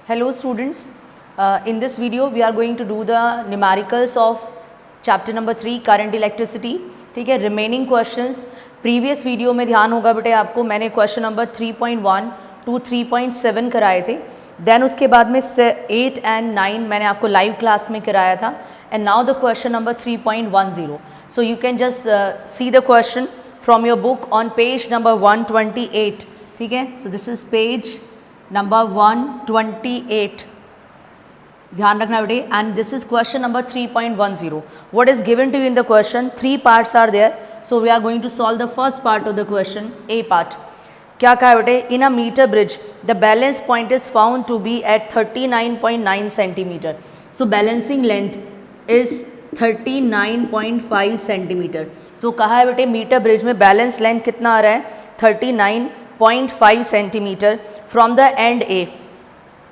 Hello students, in this video we are going to do the numericals of chapter number 3 current electricity. ठीक है, remaining questions previous video में ध्यान होगा बेटे आपको, मैंने क्वेश्चन नंबर 3.1 टू 3.7 कराए थे. देन उसके बाद में 8 एंड 9 मैंने आपको लाइव क्लास में कराया था. And now the question number 3.10. So you can just see the question from your book on page number 128. ठीक है, so this is page number 128. ध्यान रखना बेटे. And this is question number 3.10. What is given to you in the question? 3 parts are there. So we are going to solve the first part of the question. A part क्या कहा है बेटे? In a metre bridge the balance point is found to be at 39.9 centimetre. So balancing length is 39.5 centimetre. So कहा है बेटे metre bridge में balance length कितना आ रहा है? 39.5 centimetre from the end A,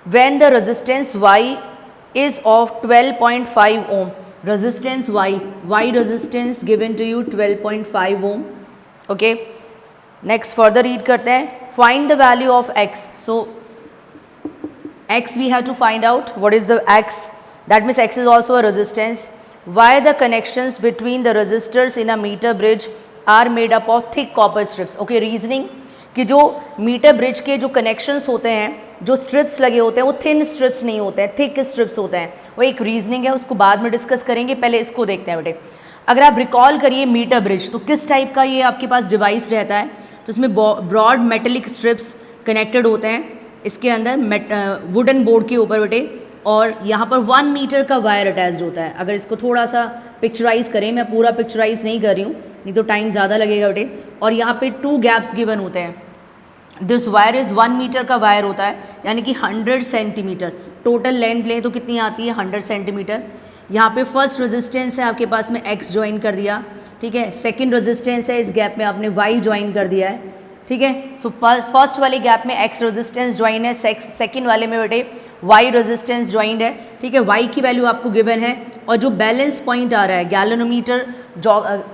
when the resistance Y is of 12.5 ohm. Resistance Y resistance given to you 12.5 ohm. Okay, next further read करते हैं. Find the value of X. So X we have to find out. What is the X? That means X is also a resistance. Why the connections between the resistors in a meter bridge are made up of thick copper strips. Okay, reasoning कि जो metre bridge के जो connections होते हैं, जो strips लगे होते हैं, वो थिन स्ट्रिप्स नहीं होते हैं, थिक स्ट्रिप्स होते हैं. वो एक रीजनिंग है, उसको बाद में डिस्कस करेंगे. पहले इसको देखते हैं बेटे. अगर आप रिकॉल करिए मीटर ब्रिज, तो किस टाइप का ये आपके पास डिवाइस रहता है? तो इसमें ब्रॉड मेटेलिक स्ट्रिप्स कनेक्टेड होते हैं इसके अंदर वुडन बोर्ड के ऊपर बेटे, और यहाँ पर 1 मीटर का वायर अटैच्ड होता है. अगर इसको थोड़ा सा पिक्चराइज करें, मैं पूरा पिक्चराइज नहीं कर रही हूँ, नहीं तो टाइम ज़्यादा लगेगा बेटे. और यहाँ पे 2 गैप्स गिवन होते हैं. दिस वायर इज़ 1 मीटर का वायर होता है, यानी कि 100 सेंटीमीटर. टोटल लेंथ लें तो कितनी आती है? 100 सेंटीमीटर. यहाँ पे फर्स्ट रेजिस्टेंस है आपके पास में X ज्वाइन कर दिया. ठीक है, सेकंड रेजिस्टेंस है, इस गैप में आपने Y ज्वाइन कर दिया है. ठीक है, सो फर्स्ट वाले गैप में X रेजिस्टेंस ज्वाइन है, सेकंड वाले में बेटे Y रेजिस्टेंस ज्वाइंड है. ठीक है, Y की वैल्यू आपको गिवन है. और जो बैलेंस पॉइंट आ रहा है, गैल्वेनोमीटर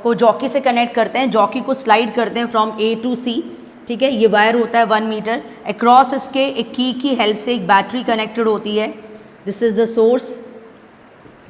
को जॉकी से कनेक्ट करते हैं, जॉकी को स्लाइड करते हैं फ्रॉम A टू C. ठीक है, ये वायर होता है 1 मीटर. अक्रॉस इसके एक की हेल्प से एक बैटरी कनेक्टेड होती है. दिस इज द सोर्स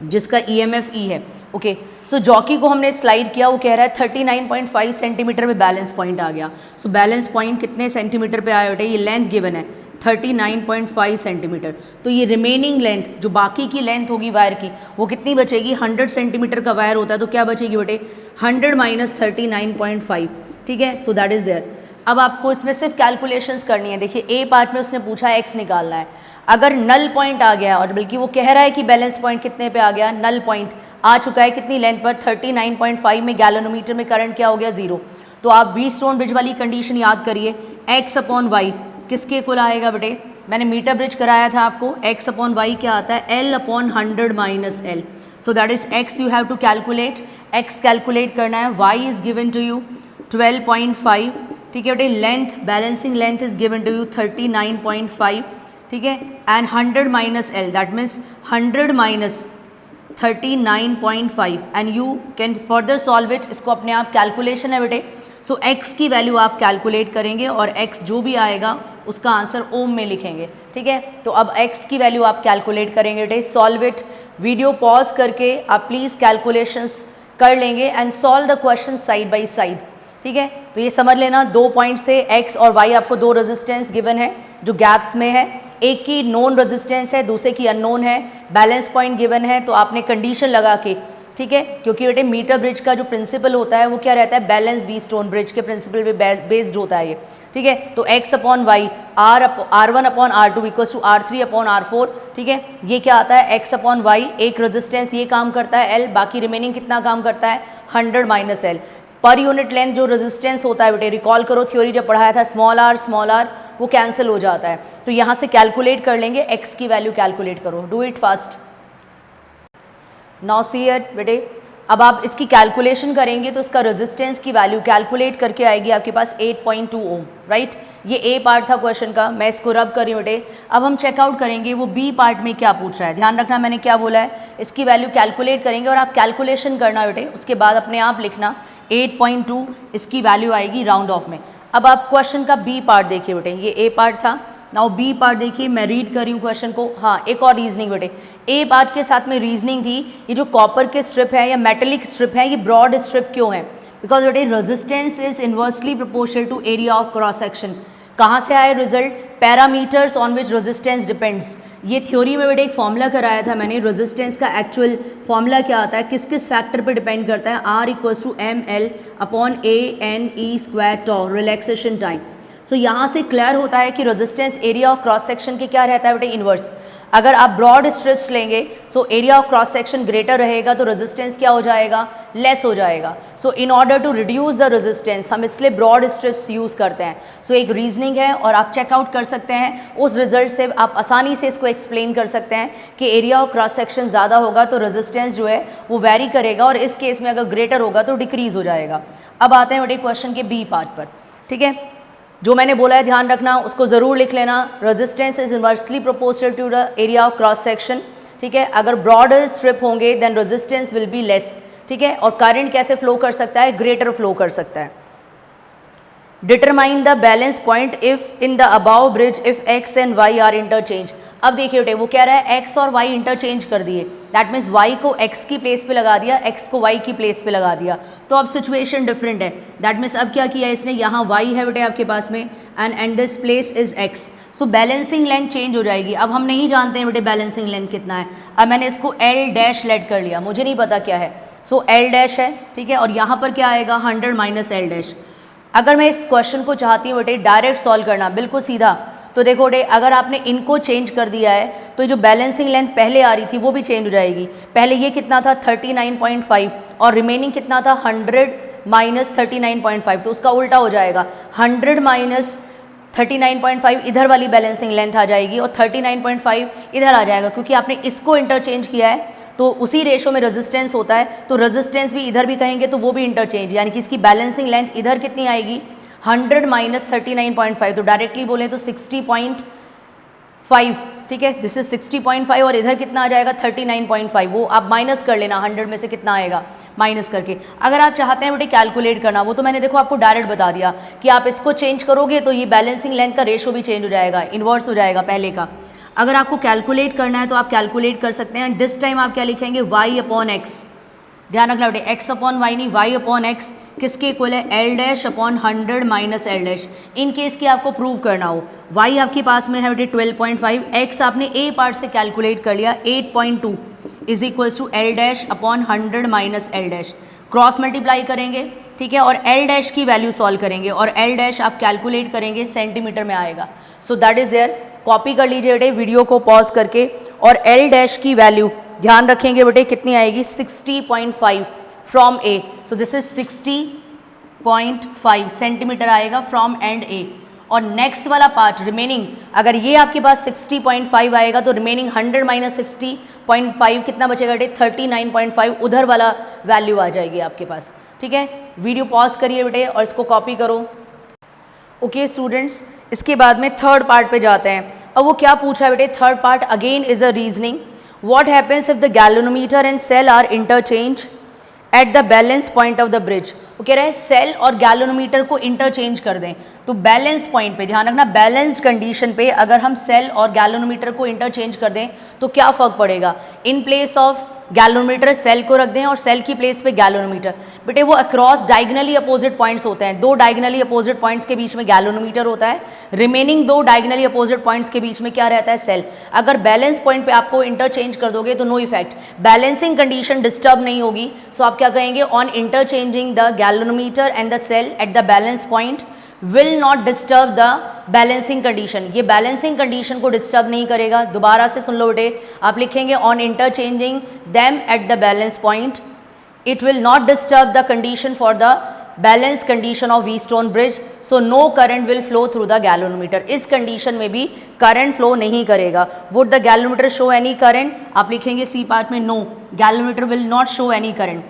जिसका EMF E है. ओके, सो जॉकी को हमने स्लाइड किया, वो कह रहा है 39.5 सेंटीमीटर में बैलेंस पॉइंट आ गया. सो बैलेंस पॉइंट कितने सेंटीमीटर पे आया बेटे? ये लेंथ गिवन है 39.5 सेंटीमीटर. तो ये रिमेनिंग लेंथ, जो बाकी की लेंथ होगी वायर की, वो कितनी बचेगी? 100 सेंटीमीटर का वायर होता है, तो क्या बचेगी बेटे? 100 माइनस 39.5. ठीक है, सो दैट इज़ देयर. अब आपको इसमें सिर्फ कैलकुलेशंस करनी है. देखिए, ए पार्ट में उसने पूछा है X निकालना है. अगर नल पॉइंट आ गया, और बल्कि वो कह रहा है कि बैलेंस पॉइंट कितने पे आ गया? नल पॉइंट आ चुका है कितनी लेंथ पर? 39.5 में गैल्वेनोमीटर में करंट क्या हो गया? 0. तो आप व्हीटस्टोन ब्रिज वाली कंडीशन याद करिए. X अपॉन वाई किसके इक्वल आएगा बेटे? मैंने मीटर ब्रिज कराया था आपको. X अपॉन वाई क्या आता है? L upon 100 minus L. So that is X you have to calculate. X calculate करना है. Y is given to you 12.5. ठीक है बेटे, length, balancing length is given to you 39.5. ठीक है, and 100 minus L, that means 100 minus 39.5. And you can further solve it. इसको अपने आप कैलकुलेशन है बेटे. सो X की वैल्यू आप कैलकुलेट करेंगे, और X जो भी आएगा उसका आंसर ओम में लिखेंगे. ठीक है, तो अब X की वैल्यू आप कैलकुलेट करेंगे बेटे. Solve it. वीडियो पॉज करके आप प्लीज़ कैलकुलेशंस कर लेंगे and solve the question side by side. ठीक है, तो ये समझ लेना 2 पॉइंट्स थे. X और Y आपको 2 रेजिस्टेंस गिवन है जो गैप्स में है. एक की नोन रेजिस्टेंस है, दूसरे की अननोन है. बैलेंस पॉइंट गिवन है, तो आपने कंडीशन लगा के, ठीक है, क्योंकि बेटे मीटर ब्रिज का जो प्रिंसिपल होता है वो क्या रहता है? बैलेंस व्हीटस्टोन ब्रिज के प्रिंसिपल पे बेस्ड होता है ये. ठीक है, तो X upon Y R1 upon R2 equals to R3 upon R4. ठीक है, ये क्या आता है? X अपॉन वाई, एक रेजिस्टेंस ये काम करता है L, बाकी रिमेनिंग कितना काम करता है? 100 minus L. Per unit length जो रेजिस्टेंस होता है बेटे, रिकॉल करो थ्योरी जब पढ़ाया था, स्मॉल r वो कैंसिल हो जाता है. तो यहाँ से कैलकुलेट कर लेंगे. X की वैल्यू कैलकुलेट करो. Do it fast. Now see it बेटे. अब आप इसकी कैलकुलेशन करेंगे तो इसका रेजिस्टेंस की वैल्यू कैलकुलेट करके आएगी आपके पास 8.2 ओम. राइट, ये ए पार्ट था क्वेश्चन का. मैं इसको रब कर रही हूँ बेटे. अब हम चेकआउट करेंगे वो बी पार्ट में क्या पूछ रहा है. ध्यान रखना मैंने क्या बोला है. इसकी वैल्यू कैलकुलेट करेंगे और आप कैलकुलेशन करना बेटे, उसके बाद अपने आप लिखना 8.2 इसकी वैल्यू आएगी राउंड ऑफ में. अब आप क्वेश्चन का बी पार्ट देखिए बेटे. ये ए पार्ट था, नाउ बी पार्ट देखिए, मैं रीड कर रही हूँ क्वेश्चन को। हाँ, एक और रीजनिंग बेटे, ए पार्ट के साथ में रीजनिंग थी, ये जो कॉपर के स्ट्रिप है या मेटेलिक स्ट्रिप है, ये ब्रॉड स्ट्रिप क्यों है? बिकॉज बेटे resistance is inversely proportional to area of cross section. कहाँ से आया result? Parameters on which resistance depends. ये थ्योरी में बेटे एक फॉर्मूला कराया था मैंने, रेजिस्टेंस का एक्चुअल फॉर्मूला क्या आता है, किस किस फैक्टर पे डिपेंड करता है? R equals to ML upon ANE square tau, relaxation time. So यहाँ से क्लियर होता है कि resistance area of cross section के क्या रहता है बेटे? इन्वर्स। अगर आप ब्रॉड स्ट्रिप्स लेंगे so area of cross section greater रहेगा, तो रेजिस्टेंस क्या हो जाएगा? लेस हो जाएगा। So in order to reduce the resistance हम इसलिए ब्रॉड स्ट्रिप्स यूज़ करते हैं। सो एक रीजनिंग है और आप चेकआउट कर सकते हैं, उस रिजल्ट से आप आसानी से इसको एक्सप्लेन कर सकते हैं कि एरिया ऑफ क्रॉस सेक्शन ज़्यादा होगा तो रेजिस्टेंस जो है वो वेरी करेगा, और इस केस में अगर ग्रेटर होगा तो डिक्रीज हो जाएगा। अब आते हैं बेटे क्वेश्चन के बी पार्ट पर। ठीक है, जो मैंने बोला है ध्यान रखना, उसको ज़रूर लिख लेना। Resistance is inversely proportional to the area of cross section. ठीक है, अगर ब्रॉडर स्ट्रिप होंगे then resistance will be less. ठीक है, और करंट कैसे फ्लो कर सकता है? ग्रेटर फ्लो कर सकता है। Determine the balance point if in the above bridge if X and Y are interchange. अब देखिए बेटे वो कह रहा है एक्स और वाई इंटरचेंज कर दिए, दैट मीन्स वाई को एक्स की प्लेस पे लगा दिया, एक्स को वाई की प्लेस पे लगा दिया, तो अब सिचुएशन डिफरेंट है। दैट मीन्स अब क्या किया इसने, यहाँ वाई है बेटे आपके पास में and this place is x, so balancing length change हो जाएगी। अब हम नहीं जानते हैं बेटे बैलेंसिंग लेंथ कितना है, अब मैंने इसको एल डैश लेट कर लिया, मुझे नहीं पता क्या है, सो एल डैश है। ठीक है, और यहाँ पर क्या आएगा? 100 माइनस एल डैश। अगर मैं इस क्वेश्चन को चाहती हूँ बेटे डायरेक्ट सॉल्व करना, बिल्कुल सीधा, तो देखो बेटे अगर आपने इनको चेंज कर दिया है तो जो बैलेंसिंग लेंथ पहले आ रही थी वो भी चेंज हो जाएगी। पहले ये कितना था? 39.5 और रिमेनिंग कितना था? 100 माइनस 39.5, तो उसका उल्टा हो जाएगा, 100 माइनस 39.5 इधर वाली बैलेंसिंग लेंथ आ जाएगी और 39.5 इधर आ जाएगा, क्योंकि आपने इसको इंटरचेंज किया है तो उसी रेशो में रेजिस्टेंस होता है, तो रेजिस्टेंस भी इधर भी कहेंगे तो वो भी इंटरचेंज, यानी कि इसकी बैलेंसिंग लेंथ इधर कितनी आएगी? 100 माइनस 39.5, तो डायरेक्टली बोले तो 60.5। ठीक है, दिस इज 60.5 और इधर कितना आ जाएगा? 39.5, वो आप माइनस कर लेना 100 में से कितना आएगा माइनस करके। अगर आप चाहते हैं बेटे कैलकुलेट करना, वो तो मैंने देखो आपको डायरेक्ट बता दिया कि आप इसको चेंज करोगे तो ये बैलेंसिंग लेंथ का रेशो भी चेंज हो जाएगा, इन्वर्स हो जाएगा पहले का। अगर आपको कैलकुलेट करना है तो आप कैलकुलेट कर सकते हैं। दिस टाइम आप क्या लिखेंगे? y अपॉन एक्स, ध्यान रखना बेटे x अपॉन वाई नहीं, y अपॉन एक्स किसके इक्वल है? L dash upon 100 minus L dash. In case की आपको प्रूव करना हो, y आपके पास में है बेटे 12.5, x आपने a पार्ट से कैलकुलेट कर लिया 8.2 is equals to L dash upon 100 minus L dash. Cross multiply करेंगे, ठीक है, और एल डैश की वैल्यू सॉल्व करेंगे और एल डैश आप कैलकुलेट करेंगे सेंटीमीटर में आएगा। So that is there, copy कर लीजिए बेटे वीडियो को पॉज करके, और एल डैश की वैल्यू ध्यान रखेंगे बेटे कितनी आएगी? 60.5 from A, so this is 60.5 centimetre आएगा फ्रॉम एंड ए। और नेक्स्ट वाला पार्ट रिमेनिंग, अगर ये आपके पास 60.5 आएगा तो रिमेनिंग 100 माइनस 60.5 कितना बचेगा बेटे? 39.5, उधर वाला वैल्यू आ जाएगी आपके पास। ठीक है, वीडियो पॉज करिए बेटे और इसको कॉपी करो। ओके स्टूडेंट्स, इसके बाद में थर्ड पार्ट पे जाते हैं। अब वो क्या पूछा है बेटे? Third part again is a reasoning. What happens if the galvanometer and cell are interchange at the balance point of the bridge. वो कह रहे हैं सेल और गैल्वेनोमीटर को इंटरचेंज कर दें, तो बैलेंस पॉइंट पे ध्यान रखना, बैलेंस्ड कंडीशन पे अगर हम सेल और गैल्वेनोमीटर को इंटरचेंज कर दें तो क्या फ़र्क पड़ेगा? In place of galvanometer cell को रख दें और सेल की प्लेस पे गैल्वेनोमीटर, बेटे वो अक्रॉस डायगनली अपोजिट पॉइंट्स होते हैं, दो डायगनली अपोजिट पॉइंट्स के बीच में गैल्वेनोमीटर होता है, रिमेनिंग दो डायगनली अपोजिट पॉइंट्स के बीच में क्या रहता है? सेल। अगर बैलेंस पॉइंट पे आपको इंटरचेंज कर दोगे तो no effect, balancing condition disturb नहीं होगी। सो आप क्या कहेंगे? On interchanging the galvanometer and the cell at the balance point will not disturb the balancing condition, ये बैलेंसिंग कंडीशन को डिस्टर्ब नहीं करेगा। दोबारा से सुन लो बेटे, आप लिखेंगे on interchanging them at the balance point it will not disturb the condition for the balance condition of Wheatstone bridge, so no current will flow through the galvanometer। इस कंडीशन में भी करंट फ्लो नहीं करेगा। would the galvanometer show any current? आप लिखेंगे C part में no, galvanometer will not show any current।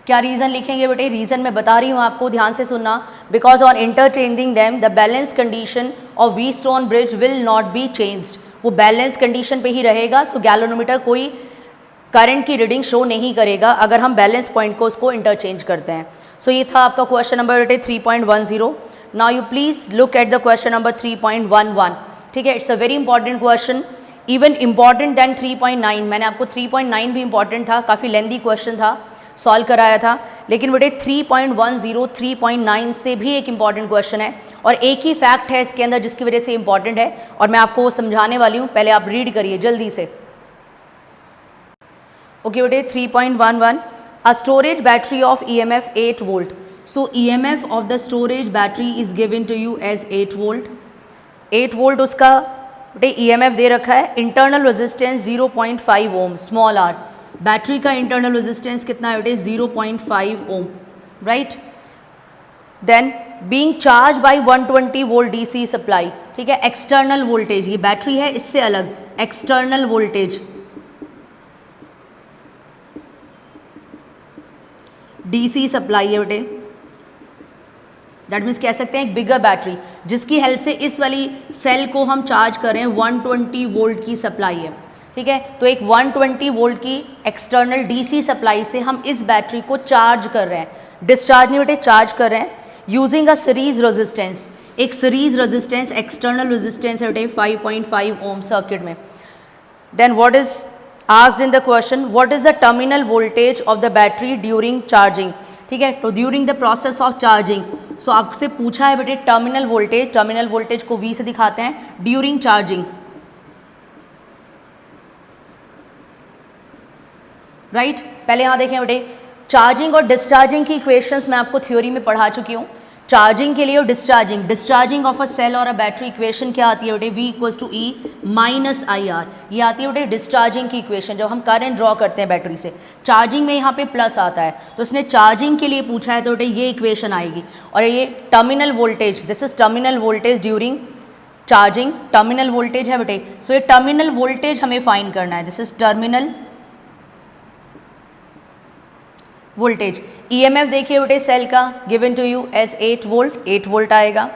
क्या reason लिखेंगे बेटे? रीज़न मैं बता रही हूँ आपको, ध्यान से सुनना। Because on interchanging them the balance condition of Wheatstone bridge will not be changed. वो बैलेंस कंडीशन पे ही रहेगा। सो गैल्वेनोमीटर कोई करंट की रीडिंग शो नहीं करेगा अगर हम बैलेंस पॉइंट को उसको इंटरचेंज करते हैं। सो ये था आपका question number 3.10। Now you please look at the question number 3.11। ठीक है, it's a very important question, even important than 3.9। मैंने आपको 3.9 भी इंपॉर्टेंट था, काफ़ी लेंदी क्वेश्चन था, सॉल्व कराया था, लेकिन बेटे 3.10 3.9 से भी एक इम्पॉर्टेंट क्वेश्चन है और एक ही फैक्ट है इसके अंदर जिसकी वजह से इम्पॉर्टेंट है और मैं आपको वो समझाने वाली हूँ। पहले आप रीड करिए जल्दी से। ओके बेटे 3.11, a storage battery of EMF 8 volt. So EMF of the storage battery is given to you as 8 volt. 8 volt उसका बेटे EMF दे रखा है। Internal resistance 0.5 ohm, small R. Battery का इंटरनल रेजिस्टेंस कितना है बेटे? 0.5 ohm, right. Then being charge by 120 volt DC supply. ठीक है, एक्सटर्नल वोल्टेज, ये बैटरी है इससे अलग, एक्सटर्नल वोल्टेज DC सप्लाई है बेटे। दैट मीन्स कह सकते हैं एक बिगर बैटरी जिसकी हेल्प से इस वाली सेल को हम चार्ज कर रहे हैं, 120 वोल्ट की सप्लाई है। ठीक है, तो एक 120 वोल्ट की एक्सटर्नल DC सप्लाई से हम इस बैटरी को चार्ज कर रहे हैं, डिस्चार्ज नहीं बेटे, चार्ज कर रहे हैं यूजिंग अ सीरीज रेजिस्टेंस। एक सीरीज रेजिस्टेंस एक्सटर्नल रेजिस्टेंस है बेटे 5.5 ओम सर्किट में। Then what is asked in the question, what is the terminal voltage of the battery during charging. ठीक है, तो during the process of charging, so आपसे पूछा है बेटे टर्मिनल वोल्टेज, टर्मिनल वोल्टेज को V से दिखाते हैं, ड्यूरिंग चार्जिंग, राइट। पहले यहाँ देखें बेटे, चार्जिंग और डिस्चार्जिंग की इक्वेशंस मैं आपको थ्योरी में पढ़ा चुकी हूँ। चार्जिंग के लिए और डिस्चार्जिंग ऑफ अ सेल और अ बैटरी इक्वेशन क्या आती है बेटे? V = E - IR। ये आती है बेटे डिस्चार्जिंग की इक्वेशन, जब हम करंट ड्रॉ करते हैं बैटरी से। चार्जिंग में यहाँ पे प्लस आता है, तो इसने चार्जिंग के लिए पूछा है तो बेटे ये इक्वेशन आएगी। और ये terminal voltage, this is terminal voltage during charging, terminal voltage है बेटे। सो ये टर्मिनल वोल्टेज हमें फाइंड करना है, this is terminal voltage. EMF देखिए बेटे सेल का given to you as 8 volt, 8 volt आएगा।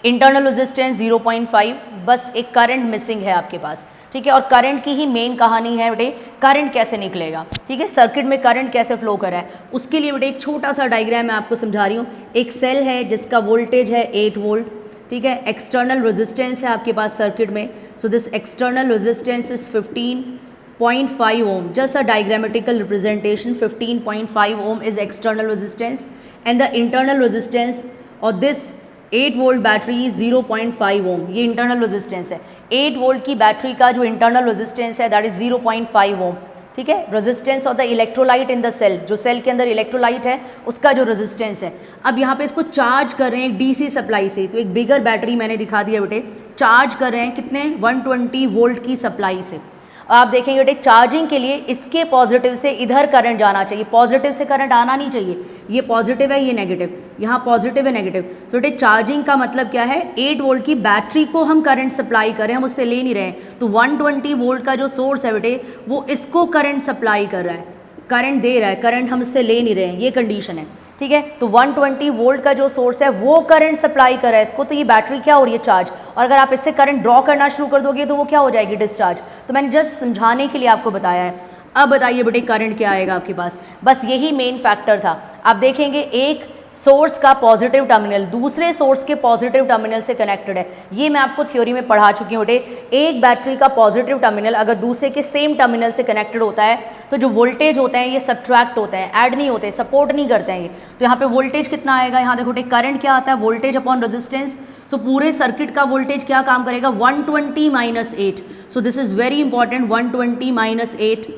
इंटरनल रेजिस्टेंस 0.5, बस एक करंट मिसिंग है आपके पास। ठीक है, और करंट की ही मेन कहानी है बेटे, करंट कैसे निकलेगा। ठीक है, सर्किट में करंट कैसे फ्लो कर रहा है, उसके लिए बेटे एक छोटा सा डायग्राम मैं आपको समझा रही हूँ। एक सेल है जिसका वोल्टेज है 8 वोल्ट। ठीक है, एक्सटर्नल रेजिस्टेंस है आपके पास सर्किट में, so this external resistance is 15.5 ohm, just a diagrammatical representation, 15.5 ohm is external resistance and the internal resistance of this 8 volt battery 0.5 ओम, ये इंटरनल रेजिस्टेंस है। 8 वोल्ट की बैटरी का जो इंटरनल रेजिस्टेंस है that is 0.5 ohm. ठीक है, resistance of the electrolyte in the cell, जो cell के अंदर इलेक्ट्रोलाइट है उसका जो रेजिस्टेंस है। अब यहाँ पे इसको चार्ज कर रहे हैं DC सप्लाई से, तो एक बिगर बैटरी मैंने दिखा दिया बेटे, चार्ज कर रहे हैं कितने? 120 वोल्ट की सप्लाई से। आप देखेंगे बेटे चार्जिंग के लिए इसके पॉजिटिव से इधर करंट जाना चाहिए, पॉजिटिव से करंट आना नहीं चाहिए। ये पॉजिटिव है, ये नेगेटिव, यहाँ पॉजिटिव है नेगेटिव। तो बेटे चार्जिंग का मतलब क्या है? 8 वोल्ट की बैटरी को हम करंट सप्लाई करें, हम उससे ले नहीं रहे हैं। तो 120 वोल्ट का जो सोर्स है बेटे वो इसको करंट सप्लाई कर रहा है, करंट दे रहा है, करंट हम इससे ले नहीं रहे हैं, ये कंडीशन है। ठीक है, तो 120 वोल्ट का जो सोर्स है वो करंट सप्लाई कर रहा है इसको, तो ये बैटरी क्या हो रही है? चार्ज। और अगर आप इससे करंट ड्रॉ करना शुरू कर दोगे तो वो क्या हो जाएगी? डिस्चार्ज। तो मैंने जस्ट समझाने के लिए आपको बताया है। अब बताइए बेटे करंट क्या आएगा आपके पास? बस यही मेन फैक्टर था। आप देखेंगे एक सोर्स का पॉजिटिव टर्मिनल दूसरे सोर्स के पॉजिटिव टर्मिनल से कनेक्टेड है, ये मैं आपको थ्योरी में पढ़ा चुकी हूँ बेटे। एक बैटरी का पॉजिटिव टर्मिनल अगर दूसरे के सेम टर्मिनल से कनेक्टेड होता है तो जो वोल्टेज होते हैं ये सब्ट्रैक्ट होते हैं, ऐड नहीं होते, सपोर्ट नहीं करते हैं ये। तो यहाँ पे वोल्टेज कितना आएगा? यहाँ देखो बेटे करंट क्या आता है? Voltage upon resistance. सो पूरे सर्किट का वोल्टेज क्या काम करेगा? 120 - 8। सो दिस इज वेरी इंपॉर्टेंट, 120 - 8।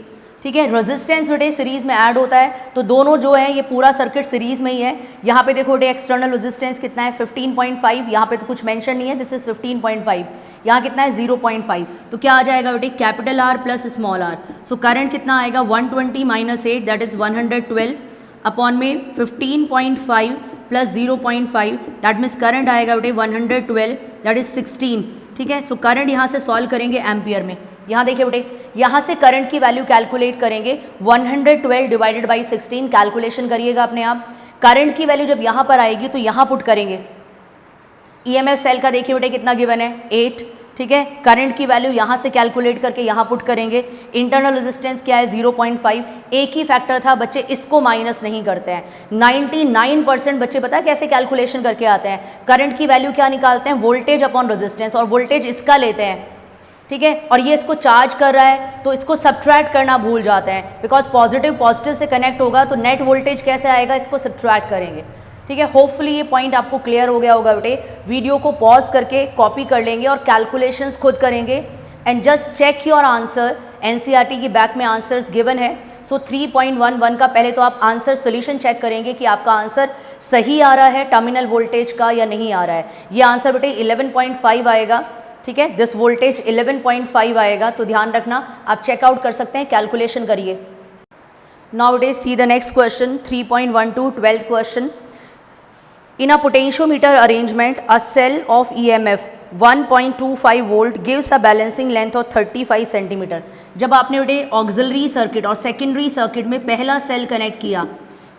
ठीक है, रेजिस्टेंस बेटे सीरीज में ऐड होता है, तो दोनों जो है ये पूरा सर्किट सीरीज में ही है। यहाँ पे देखो बेटे एक्सटर्नल रेजिस्टेंस कितना है? 15.5। यहाँ पे तो कुछ मेंशन नहीं है, दिस इज 15.5। यहाँ कितना है? 0.5। तो क्या आ जाएगा बेटे? Capital R plus small r। So current कितना आएगा? 120 - 8 दैट इज 112 अपॉन में 15.5 प्लस 0.5 दैट मीन्स करंट आएगा बेटे 112 दैट इज 16। ठीक है, सो करंट यहाँ से सॉल्व करेंगे एम्पियर में। यहाँ देखिए बेटे यहाँ से करंट की वैल्यू कैलकुलेट करेंगे, 112 डिवाइडेड बाई 16 कैलकुलेशन करिएगा अपने आप। करंट की वैल्यू जब यहाँ पर आएगी तो यहाँ पुट करेंगे। EMF सेल का देखिए बेटे कितना गिवन है? 8। ठीक है। करंट की वैल्यू यहाँ से कैलकुलेट करके यहाँ पुट करेंगे। इंटरनल रेजिस्टेंस क्या है 0.5, एक ही फैक्टर था, बच्चे इसको माइनस नहीं करते हैं। 99% बच्चे पता है कैसे कैलकुलेशन करके आते हैं, करंट की वैल्यू क्या निकालते हैं, वोल्टेज अपॉन रेजिस्टेंस, और वोल्टेज इसका लेते हैं, ठीक है, और ये इसको चार्ज कर रहा है तो इसको सब्ट्रैक्ट करना भूल जाते हैं, बिकॉज पॉजिटिव से कनेक्ट होगा तो नेट वोल्टेज कैसे आएगा, इसको सब्ट्रैक्ट करेंगे, ठीक है। होपफुली ये पॉइंट आपको क्लियर हो गया होगा बेटे। वीडियो को पॉज करके कॉपी कर लेंगे और कैलकुलेशंस खुद करेंगे and just check your answer. NCERT की बैक में आंसर्स गिवन है। सो 3.11 का पहले तो आप आंसर सोल्यूशन चेक करेंगे कि आपका आंसर सही आ रहा है टर्मिनल वोल्टेज का या नहीं आ रहा है। ये आंसर बेटे 11.5 आएगा, ठीक है, दिस वोल्टेज 11.5 आएगा, तो ध्यान रखना, आप चेकआउट कर सकते हैं, कैलकुलेशन करिए। नाउ बेटे see the next question 3.12 12th question. In a potentiometer arrangement, a cell of EMF 1.25 volt gives a balancing length of 35 cm. जब आपने बेटे ऑक्सिलरी सर्किट और सेकेंडरी सर्किट में पहला सेल कनेक्ट किया,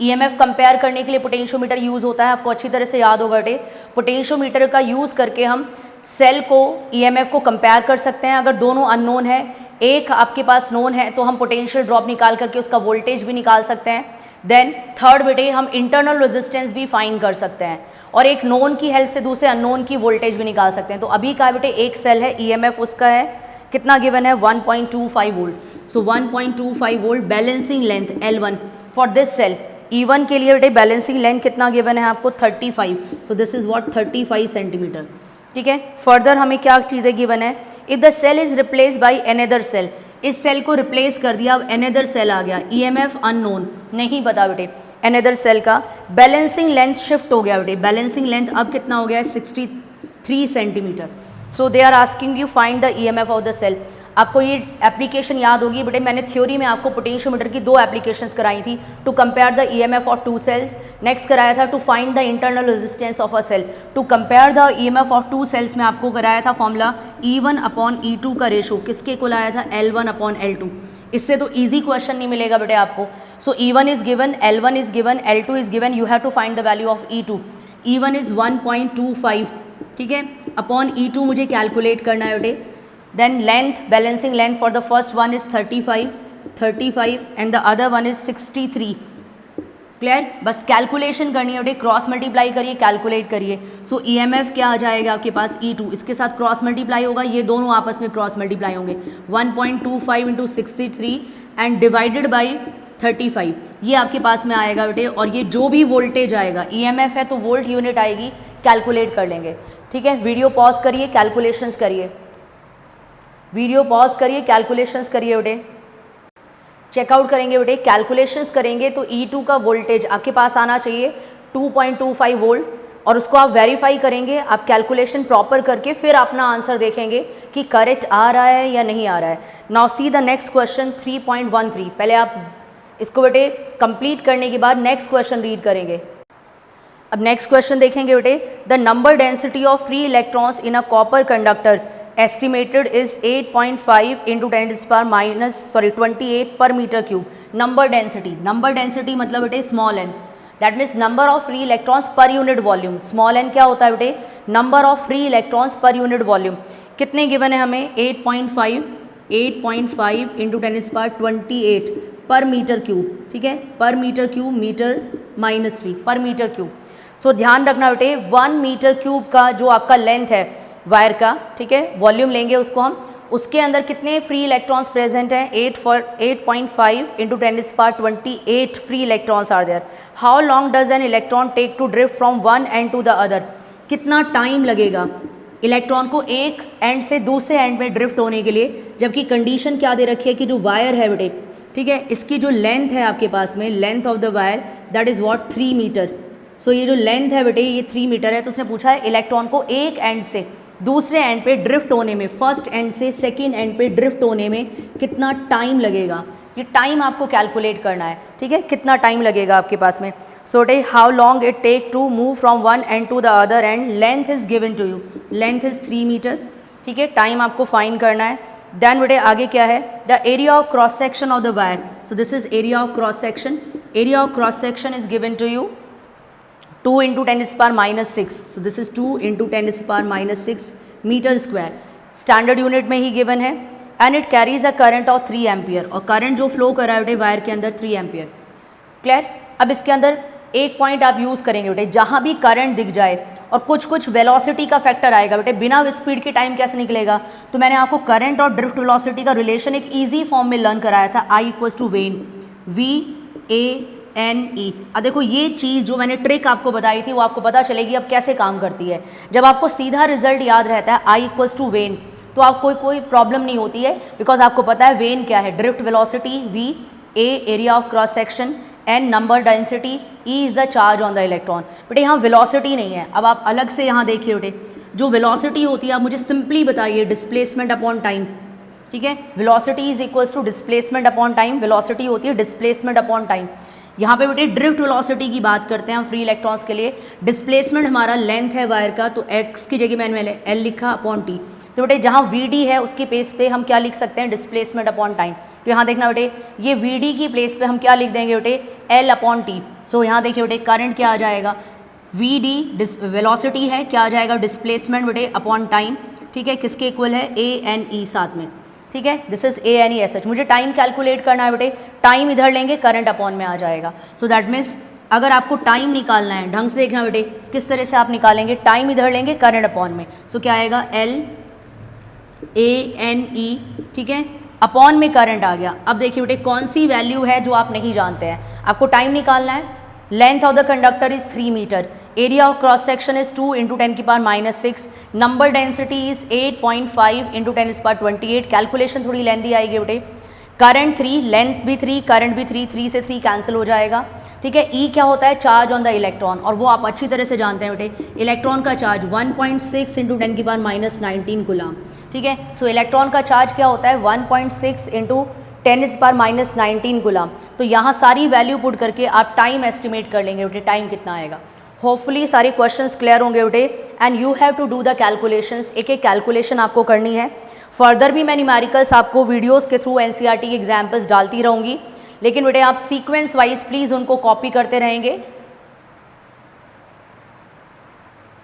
EMF कंपेयर करने के लिए पोटेंशियोमीटर यूज़ होता है, आपको अच्छी तरह से याद होगा बेटे। पोटेंशियोमीटर का यूज़ करके हम सेल को EMF को कंपेयर कर सकते हैं। अगर दोनों अननोन है, एक आपके पास नोन है, तो हम पोटेंशियल ड्रॉप निकाल करके उसका वोल्टेज भी निकाल सकते हैं। देन थर्ड बेटे हम इंटरनल रेजिस्टेंस भी फाइंड कर सकते हैं, और एक नोन की हेल्प से दूसरे अननोन की वोल्टेज भी निकाल सकते हैं। तो अभी का बेटे एक सेल है, EMF उसका है कितना गिवन है 1.25 volt. So 1.25 volt balancing length L1 for this cell. E1 के लिए बेटे बैलेंसिंग लेंथ कितना गिवन है आपको 35। So this is what 35 centimetre, ठीक है। फर्दर हमें क्या चीज़ें गिवन है, if the cell is replace by another cell, इस सेल को रिप्लेस कर दिया, अब अनदर सेल आ गया, EMF अननोन नहीं पता बेटे, अनदर सेल का बैलेंसिंग लेंथ शिफ्ट हो गया बेटे, बैलेंसिंग लेंथ अब कितना हो गया है 63 centimetre. So they are asking you find the EMF of the cell. आपको ये एप्लीकेशन याद होगी बेटे, मैंने थ्योरी में आपको पोटेंशियोमीटर की 2 एप्लीकेशंस कराई थी, to compare the EMF of 2 cells, next कराया था to find the internal resistance of a cell. To compare the EMF of 2 cells में आपको कराया था फॉर्मूला E1 अपॉन E2 का रेशो किसके को लाया था, L1 अपॉन L2। इससे तो इजी क्वेश्चन नहीं मिलेगा बेटे आपको। So E1 is given, L1 is given, L2 is given, you have to find the value of E2। E1 is 1.25, ठीक है, अपॉन E2 मुझे कैलकुलेट करना है बेटे। Then length, balancing length for the first one is 35 and the other one is 63. Clear, बस calculation करनी है बेटे, क्रॉस मल्टीप्लाई करिए, कैलकुलेट करिए। सो EMF क्या आ जाएगा आपके पास E2, इसके साथ क्रॉस मल्टीप्लाई होगा, ये दोनों आपस में क्रॉस मल्टीप्लाई होंगे, 1.25 इंटू 63 एंड डिवाइडेड बाई 35, ये आपके पास में आएगा बेटे। और ये जो भी वोल्टेज आएगा, EMF है तो वोल्ट यूनिट आएगी, कैलकुलेट कर लेंगे, ठीक है। वीडियो पॉज करिए, कैलकुलेशंस करिए, वीडियो पॉज करिए, कैलकुलेशंस करिए बेटे, चेकआउट करेंगे बेटे, कैलकुलेशंस करेंगे तो E2 का वोल्टेज आपके पास आना चाहिए 2.25 वोल्ट, और उसको आप वेरीफाई करेंगे, आप कैलकुलेशन प्रॉपर करके फिर अपना आंसर देखेंगे कि करेक्ट आ रहा है या नहीं आ रहा है। Now see the next question 3.13। पहले आप इसको बेटे कंप्लीट करने के बाद नेक्स्ट क्वेश्चन रीड करेंगे। अब नेक्स्ट क्वेश्चन देखेंगे बेटे, the number density of free electrons in a copper conductor estimated is 8.5 into 10⁻⁻28 per meter cube. Number density मतलब बेटे small n, that means number of free electrons per unit volume. Small n क्या होता है बेटे, number of free electrons per unit volume. कितने given है हमें 8.5 into 10⁻28 पर मीटर क्यूब, ठीक है, पर मीटर क्यूब, मीटर -3 पर मीटर क्यूब। सो ध्यान रखना बेटे 1 मीटर क्यूब का जो आपका लेंथ है वायर का, ठीक है, वॉल्यूम लेंगे उसको हम, उसके अंदर कितने फ्री इलेक्ट्रॉन्स प्रेजेंट हैं 8.5 into 10⁻28 free electrons are there. How long does an electron take to drift from one end to the other, कितना टाइम लगेगा इलेक्ट्रॉन को एक एंड से दूसरे एंड में ड्रिफ्ट होने के लिए, जबकि कंडीशन क्या दे रखी है कि जो वायर है बेटे, ठीक है, इसकी जो लेंथ है आपके पास में, length of the wire that is what 3 metre. So ये जो लेंथ है बेटे ये 3 मीटर है, तो उसने पूछा है इलेक्ट्रॉन को एक एंड से दूसरे एंड पे ड्रिफ्ट होने में, फर्स्ट एंड से सेकेंड एंड पे ड्रिफ्ट होने में कितना टाइम लगेगा, ये टाइम आपको कैलकुलेट करना है, ठीक है, कितना टाइम लगेगा आपके पास में। So they how long it take to move from one end to the other end, length is given to you, length is 3 metre, ठीक है, टाइम आपको फाइंड करना है। देन बेटे आगे क्या है, the area of cross section of the wire. So this is area of cross section, area of cross section is given to you 2 into 10⁻⁻6। So this is 2 into 10⁻⁻6 metre square. Standard unit में ही गिवन है, and it carries a current of 3 ampere, और current जो flow कर रहा है बेटे वायर के अंदर 3 एम्पियर। क्लियर? अब इसके अंदर एक पॉइंट आप यूज़ करेंगे बेटे, जहाँ भी करंट दिख जाए और कुछ कुछ वेलोसिटी का फैक्टर आएगा बेटे, बिना स्पीड के टाइम कैसे निकलेगा? तो मैंने आपको करंट और ड्रिफ्ट वेलोसिटी का रिलेशन एक ईजी फॉर्म में लर्न कराया था, I equals to vane, VANE। अब देखो ये चीज़ जो मैंने ट्रिक आपको बताई थी वो आपको पता चलेगी अब कैसे काम करती है। जब आपको सीधा रिजल्ट याद रहता है I इक्वल्स टू वेन, तो आपको कोई प्रॉब्लम नहीं होती है, बिकॉज आपको पता है वेन क्या है, drift velocity, V, A area of cross section, N number density, E is the charge on the electron. बेटे यहाँ वेलोसिटी नहीं है, अब आप अलग से यहाँ देखिए बेटे, जो वेलोसिटी होती है आप मुझे सिंपली बताइए डिस्प्लेसमेंट अपॉन टाइम, ठीक है? Velocity is equals to displacement upon time, velocity होती है डिस्प्लेसमेंट अपॉन टाइम। यहाँ पे बेटे ड्रिफ्ट वेलोसिटी की बात करते हैं हम फ्री इलेक्ट्रॉन्स के लिए, डिस्प्लेसमेंट हमारा लेंथ है वायर का, तो x की जगह मैंने L लिखा अपॉन t, तो बेटे जहाँ Vd है उसकी प्लेस पे हम क्या लिख सकते हैं, डिस्प्लेसमेंट अपॉन टाइम। तो यहाँ देखना बेटे, ये Vd की प्लेस पे हम क्या लिख देंगे बेटे, L अपॉन टी। सो यहाँ देखिए बेटे करंट क्या आ जाएगा, Vd वेलोसिटी है, क्या आ जाएगा, डिस्प्लेसमेंट बेटे अपॉन टाइम, ठीक है? किसके इक्वल है, ANE साथ में, ठीक है? This is ANESH। मुझे टाइम कैलकुलेट करना है बेटे, टाइम इधर लेंगे करंट अपॉन में आ जाएगा। सो दैट मीन्स अगर आपको टाइम निकालना है, ढंग से देखना बेटे किस तरह से आप निकालेंगे, टाइम इधर लेंगे करंट अपॉन में, सो क्या आएगा, LANE, ठीक है? अपॉन में करंट आ गया। अब देखिए बेटे कौन सी वैल्यू है जो आप नहीं जानते हैं, आपको टाइम निकालना है। Length of the conductor is 3 metre, area of cross section is 2 × 10⁻⁻⁶, number density is 8.5 × 10⁻28। Calculation थोड़ी लेंथी आएगी बेटे। करंट 3, लेंथ भी 3, करंट भी 3, 3 से 3 कैंसिल हो जाएगा, ठीक है? E क्या होता है, चार्ज ऑन द इलेक्ट्रॉन, और वो आप अच्छी तरह से जानते हैं बेटे, इलेक्ट्रॉन का चार्ज 1.6 × 10⁻⁻19 कूलम, ठीक है? सो इलेक्ट्रॉन का चार्ज क्या होता है, 1.6 × 10⁻⁻19 कूलम। तो यहाँ सारी वैल्यू पुट करके आप टाइम एस्टिमेट कर लेंगे बेटे, टाइम कितना आएगा। होपफुली सारे क्वेश्चंस क्लियर होंगे बेटे, and you have to do the calculations, एक एक कैलकुलेशन आपको करनी है। फर्दर भी मैं न्यूमेरिकल्स आपको वीडियोस के थ्रू NCERT के एग्जाम्पल्स डालती रहूँगी, लेकिन बेटे आप सीक्वेंस वाइज प्लीज़ उनको कॉपी करते रहेंगे